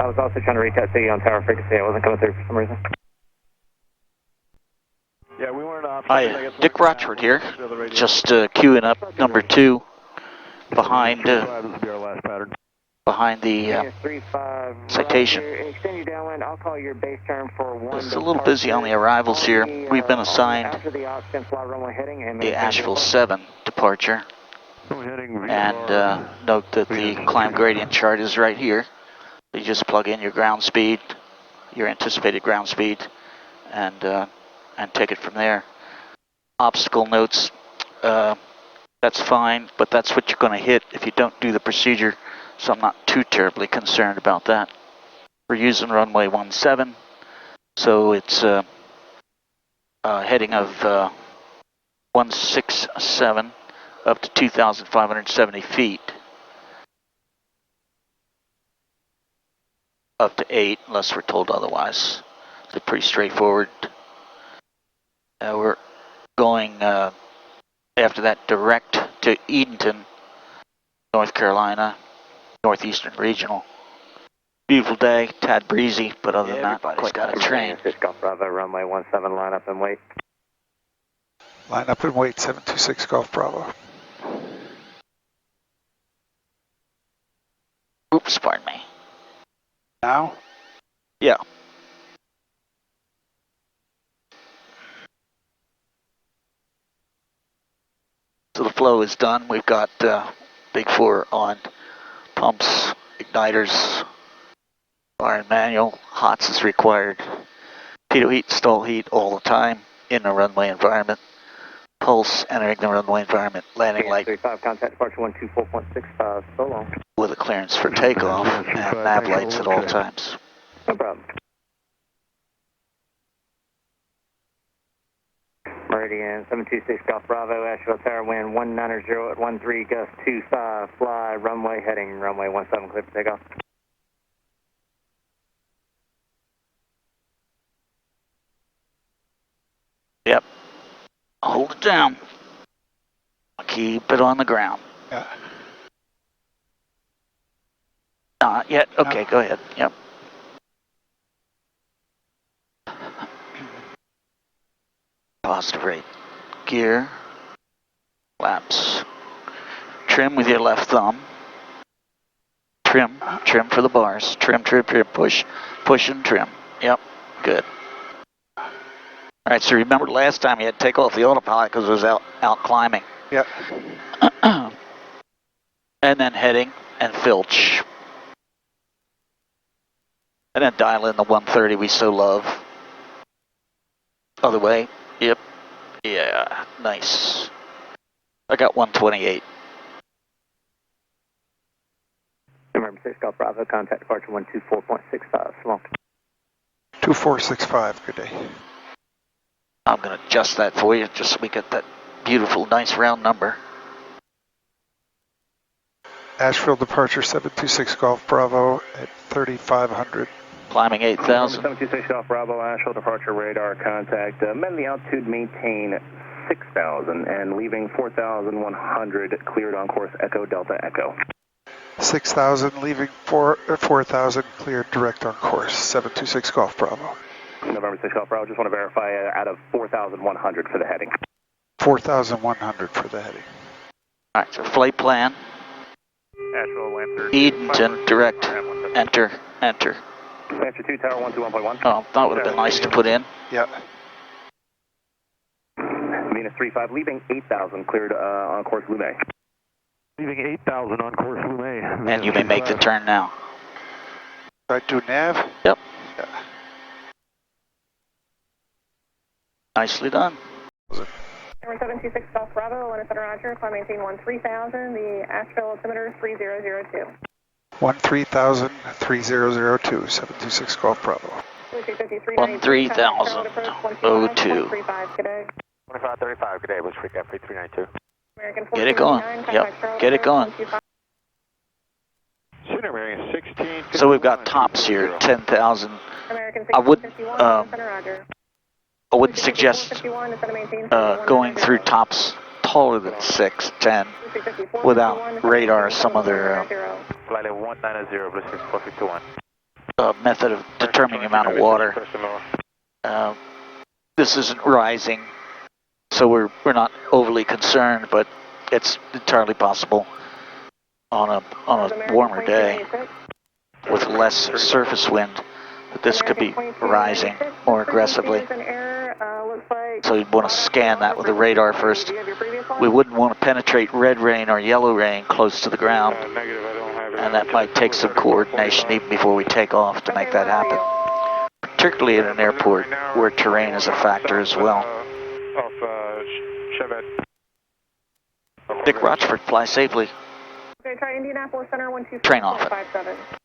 I was also trying to reach out to you on tower frequency. I wasn't coming through for some reason. Yeah, we weren't off. Hi, Dick Rochfort here. Just queuing up number 2 behind the citation. Extend you downwind. I'll call your base term for 1. It's a little busy on the arrivals here. We've been assigned the Asheville 7 departure. And note that the climb gradient chart is right here. You just plug in your ground speed, your anticipated ground speed, and take it from there. Obstacle notes, that's fine, but that's what you're going to hit if you don't do the procedure, so I'm not too terribly concerned about that. We're using runway 17, so it's heading of 167 up to 2,570 feet. Up to 8, unless we're told otherwise. It's pretty straightforward. We're going after that direct to Edenton, North Carolina, Northeastern Regional. Beautiful day, tad breezy, but other than that, quite got a train. Golf Bravo, runway 17, line up and wait. Line up and wait, 726 Golf Bravo. Oops, pardon me. Now? Yeah. So the flow is done. We've got Big 4 on pumps, igniters, fire and manual, HOTS is required. Pitot heat, stall heat all the time in the runway environment. Pulse entering the runway environment, landing light. 35, contact departure 124.65, so long. With a clearance for takeoff and nav lights at all times. No problem. Meridian 726 Golf Bravo, Asheville Tower, wind 190 at 13, gust 25, fly, runway heading, runway 17, clear for takeoff. Yep. Hold it down. Keep it on the ground. Yeah. Not yet. Okay, No. go ahead. Yep. Positive rate. Gear. Flaps. Trim with your left thumb. Trim. Trim for the bars. Trim, trim, trim. Push. Push and trim. Yep. Good. All right, so remember last time you had to take off the autopilot because it was out climbing. Yeah. And then heading and filch. And then dial in the 130 we so love. Other way. Yep. Yeah, nice. I got 128. November 6 Golf Bravo, contact departure 124.65, so long. 2465, good day. I'm going to adjust that for you just so we get that beautiful, nice round number. Asheville departure 726 Golf Bravo at 3500. Climbing 8,000. 726 Golf Bravo, Asheville departure radar contact. Amend the altitude, maintain 6,000 and leaving 4,100 cleared on course Echo Delta Echo. 6,000, leaving 4,000, cleared direct on course, 726 Golf Bravo. November 6 Golf Bravo, just want to verify out of 4,100 for the heading. 4,100 for the heading. All right, so flight plan. Edenton, direct, enter, enter. Answer 2, tower 121.1. Oh, that would have been nice to put in. Yeah. Venus 35, leaving 8,000 cleared on course Lumet. Leaving 8,000 on course Lumet. And you may make the turn now. Right to nav? Yep. Yeah. Nicely done. Number 726 Golf Bravo, Atlanta Center Roger, climb maintain 13,000, the Asheville altimeter 3002. 13,000, 3002, 726 Golf Bravo. 13,002. 2535, good day, Bush Recap 3392. Get it going. Yep, get it going. So we've got tops here, 10,000. I wouldn't suggest going through tops taller than 6, 10 without radar or some other. Flight 190, Blue 6451. method of determining the amount of water. This isn't rising, so we're not overly concerned, but it's entirely possible on a warmer day with less surface wind that this could be rising more aggressively. So you'd want to scan that with the radar first. We wouldn't want to penetrate red rain or yellow rain close to the ground, and that might take some coordination even before we take off to make that happen, particularly at an airport where terrain is a factor as well. Dick Rochfort, fly safely. Okay, try Indianapolis Center 12557. Train off it.